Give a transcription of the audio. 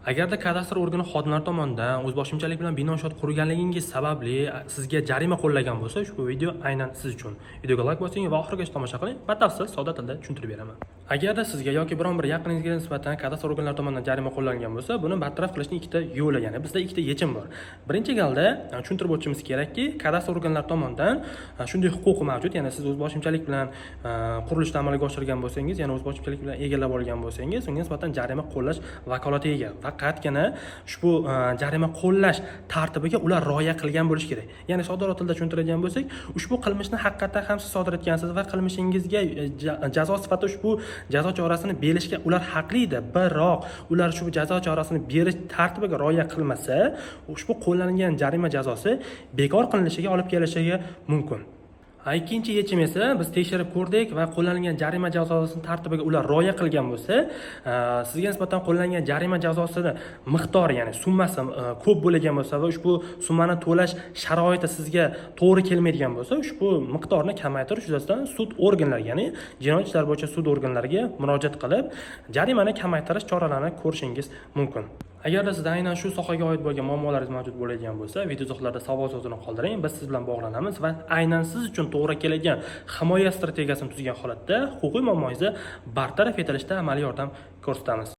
Agarda kadastr organi xodimlari tomonidan o'zboshimchalik bilan bino inshoot qurganligingiz sababli sizga jarima qo'llagan bo'lsa, ushbu video aynan siz uchun. Videoga like bosing va oxirigacha tomosha qiling. Batafsil sodda tilda tushuntirib beraman. Agarda sizga yoki biron bir yaqiningizga nisbatan kadastr organlari tomonidan jarima qo'llangan bo'lsa, buni bartaraf qilishning ikkita yo'li, ya'ni bizda ikkita yechim bor. Birinchi galda tushuntirib o'tishimiz kerakki, kadastr organlari tomonidan shunday huquqi mavjud, ya'ni siz o'zboshimchalik bilan qurilishni amalga oshirgan bo'lsangiz, ya'ni o'zboshimchalik bilan egallab olgan bo'lsangiz, unga nisbatan jarima qo'llash vakolatiga ega. Faqatgina ushbu jarima qo'llash tartibiga ular rioya qilgan bo'lish kerak. Ya'ni soddaroq tilda tushuntiradigan bo'lsak, ushbu qilmishni haqiqatan ham siz sodir etgansiz va qilmishingizga jazo sifatida ushbu jazo chorasini berishga ular haqlidir. Biroq ular shu jazo chorasini berish tartibiga rioya qilmasa, ushbu qo'llanilgan jarima jazosi bekor qilinishiga olib kelishiga mumkin. Ikkinchi yechim esa biz tekshirib ko'rdik va qo'llanilgan jarima jazosining tartibiga ular rioya qilgan bo'lsa, sizga nisbatan qo'llangan jarima jazosini miqdori, ya'ni summasi ko'p bo'lgan bo'lsa va ushbu summani to'lash sharoiti sizga to'g'ri kelmaydigan bo'lsa, ushbu miqdorni kamaytirish yuzasidan sud organlariga, ya'ni jinoyat ishlar bo'yicha sud organlariga murojaat qilib, jarimani kamaytirish choralarini ko'rishingiz mumkin. Agarda sizda aynan shu sohaga oid bo'lgan muammolaringiz mavjud bo'ladigan bo'lsa, video izohlarda savol so'zini qoldiring, biz siz bilan bog'lanamiz va aynan siz uchun to'g'ri keladigan himoya strategiyasini tuzgan holatda huquqiy muammongizni bartaraf etilishda amaliy yordam ko'rsatamiz.